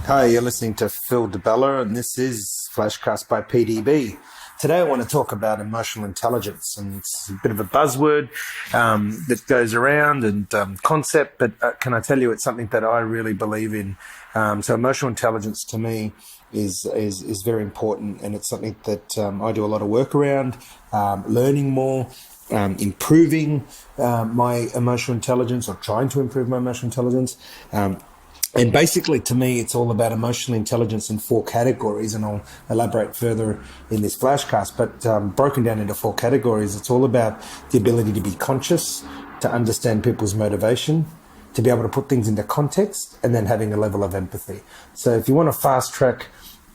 Hi, you're listening to Phil DeBella, and this is FlashCast by PDB. Today I want to talk about emotional intelligence, and it's a bit of a buzzword that goes around and concept, but can I tell you it's something that I really believe in. So emotional intelligence to me is very important, and it's something that I do a lot of work around, learning more, improving my emotional intelligence, or trying to improve my emotional intelligence. And basically, to me, it's all about emotional intelligence in four categories, and I'll elaborate further in this flashcast. But broken down into four categories, it's all about the ability to be conscious, to understand people's motivation, to be able to put things into context, and then having a level of empathy. So if you want to fast track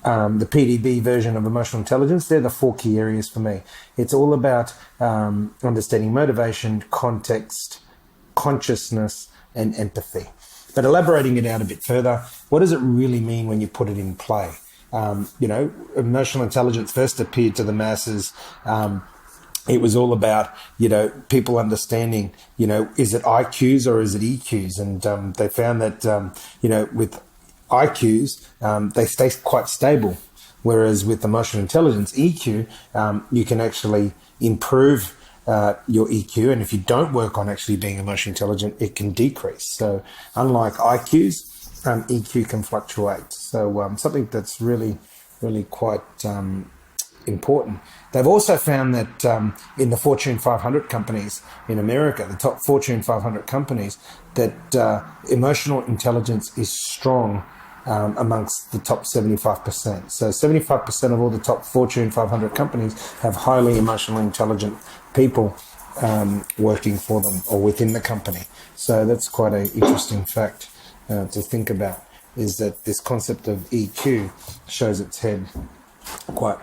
the PDB version of emotional intelligence, they're the four key areas for me. It's all about understanding motivation, context, consciousness, and empathy. But elaborating it out a bit further, what does it really mean when you put it in play? Emotional intelligence first appeared to the masses. It was all about, people understanding, is it IQs or is it EQs? And they found that, with IQs, they stay quite stable. Whereas with emotional intelligence, EQ, you can actually improve your EQ, and if you don't work on actually being emotionally intelligent, it can decrease. So unlike IQs, EQ can fluctuate. So something that's really, really quite important. They've also found that in the Fortune 500 companies in America, the top Fortune 500 companies, that emotional intelligence is strong amongst the top 75%. So 75% of all the top Fortune 500 companies have highly emotionally intelligent people working for them or within the company. So that's quite an interesting fact to think about, is that this concept of EQ shows its head quite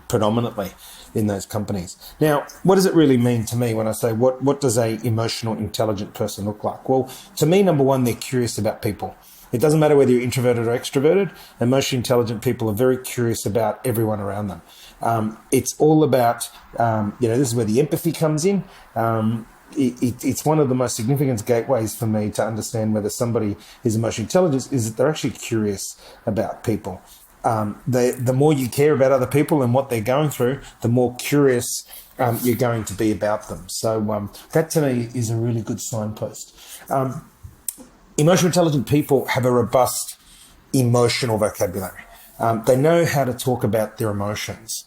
predominantly in those companies. Now, what does it really mean to me when I say what does a emotional intelligent person look like? Well, to me, number one, they're curious about people. It doesn't matter whether you're introverted or extroverted. Emotionally intelligent people are very curious about everyone around them. It's all about, this is where the empathy comes in. It's one of the most significant gateways for me to understand whether somebody is emotionally intelligent, is that they're actually curious about people. The more you care about other people and what they're going through, the more curious you're going to be about them. So that to me is a really good signpost. Emotional intelligent people have a robust emotional vocabulary. They know how to talk about their emotions,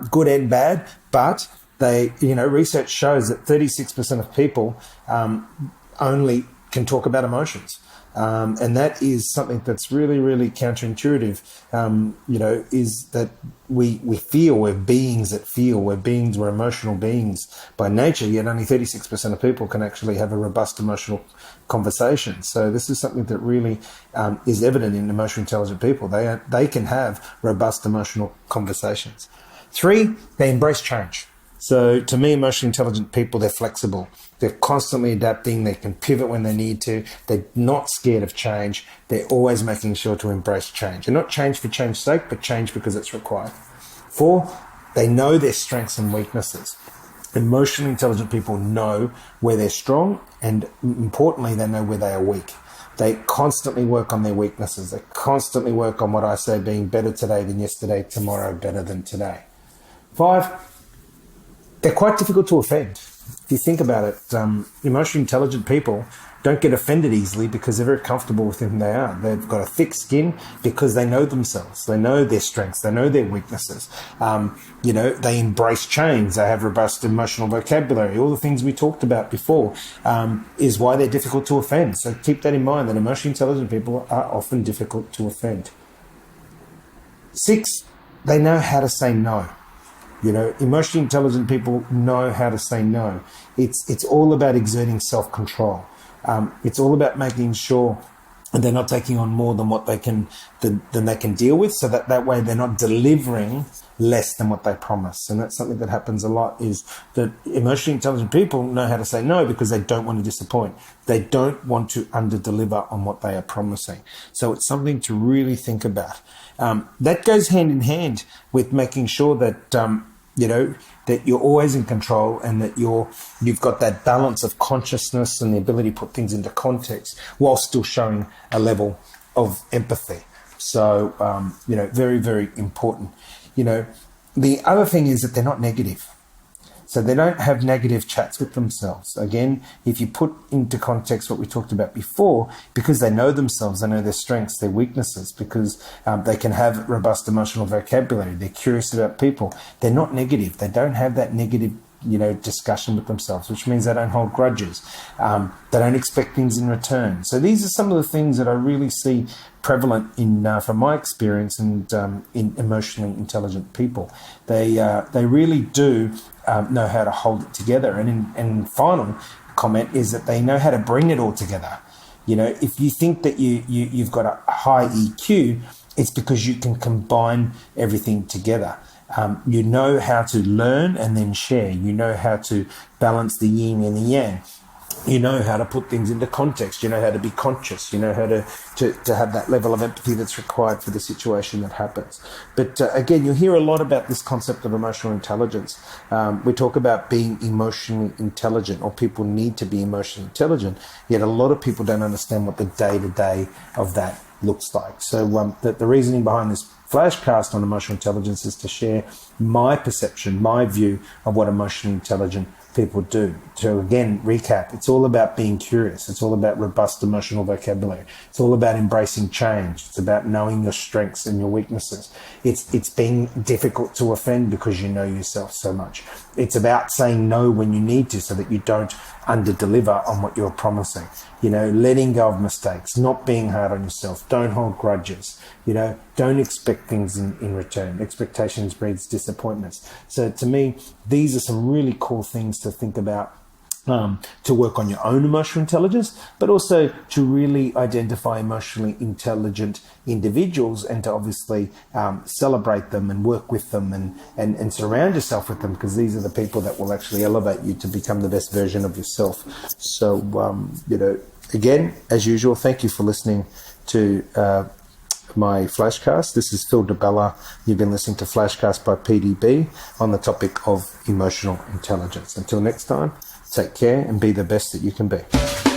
good and bad, but research shows that 36% of people only can talk about emotions. And that is something that's really, really counterintuitive, is that we feel, we're beings that feel, we're emotional beings by nature, yet only 36% of people can actually have a robust emotional conversation. So this is something that really is evident in emotionally intelligent people. They can have robust emotional conversations. 3, they embrace change. So to me, emotionally intelligent people, they're flexible. They're constantly adapting. They can pivot when they need to. They're not scared of change. They're always making sure to embrace change. And not change for change's sake, but change because it's required. 4, they know their strengths and weaknesses. Emotionally intelligent people know where they're strong, and importantly, they know where they are weak. They constantly work on their weaknesses. They constantly work on what I say being better today than yesterday, tomorrow better than today. 5, they're quite difficult to offend. If you think about it, emotionally intelligent people don't get offended easily because they're very comfortable with who they are. They've got a thick skin because they know themselves. They know their strengths. They know their weaknesses. They embrace change. They have robust emotional vocabulary. All the things we talked about before is why they're difficult to offend. So keep that in mind, that emotionally intelligent people are often difficult to offend. 6, they know how to say no. Emotionally intelligent people know how to say no. It's all about exerting self-control. It's all about making sure they're not taking on more than what they can than they can deal with, so that way they're not delivering less than what they promise. And that's something that happens a lot, is that emotionally intelligent people know how to say no because they don't want to disappoint. They don't want to under-deliver on what they are promising. So it's something to really think about. That goes hand in hand with making sure that that you're always in control, and that you've got that balance of consciousness and the ability to put things into context while still showing a level of empathy. So, very, very important. The other thing is that they're not negative. So they don't have negative chats with themselves. Again, if you put into context what we talked about before, because they know themselves, they know their strengths, their weaknesses, because they can have robust emotional vocabulary, they're curious about people, they're not negative. They don't have that negative discussion with themselves, which means they don't hold grudges. They don't expect things in return. So these are some of the things that I really see prevalent in, from my experience, and in emotionally intelligent people. They really do know how to hold it together. And final comment is that they know how to bring it all together. If you think that you've got a high EQ, it's because you can combine everything together. You know how to learn and then share. You know how to balance the yin and the yang. You know how to put things into context. You know how to be conscious. You know how to have that level of empathy that's required for the situation that happens. But again, you'll hear a lot about this concept of emotional intelligence. We talk about being emotionally intelligent, or people need to be emotionally intelligent, yet a lot of people don't understand what the day-to-day of that looks like. So the reasoning behind this FlashCast on emotional intelligence is to share my perception, my view of what emotionally intelligent people do. To again recap, it's all about being curious. It's all about robust emotional vocabulary. It's all about embracing change. It's about knowing your strengths and your weaknesses. It's being difficult to offend because you know yourself so much. It's about saying no when you need to, so that you don't under-deliver on what you're promising. Letting go of mistakes, not being hard on yourself. Don't hold grudges. Don't expect things in return. Expectations breeds disappointments. So to me, these are some really cool things to think about, to work on your own emotional intelligence, but also to really identify emotionally intelligent individuals, and to obviously celebrate them and work with them, and surround yourself with them, because these are the people that will actually elevate you to become the best version of yourself. So, again, as usual, thank you for listening to my FlashCast. This is Phil DeBella. You've been listening to FlashCast by PDB on the topic of emotional intelligence. Until next time, take care and be the best that you can be.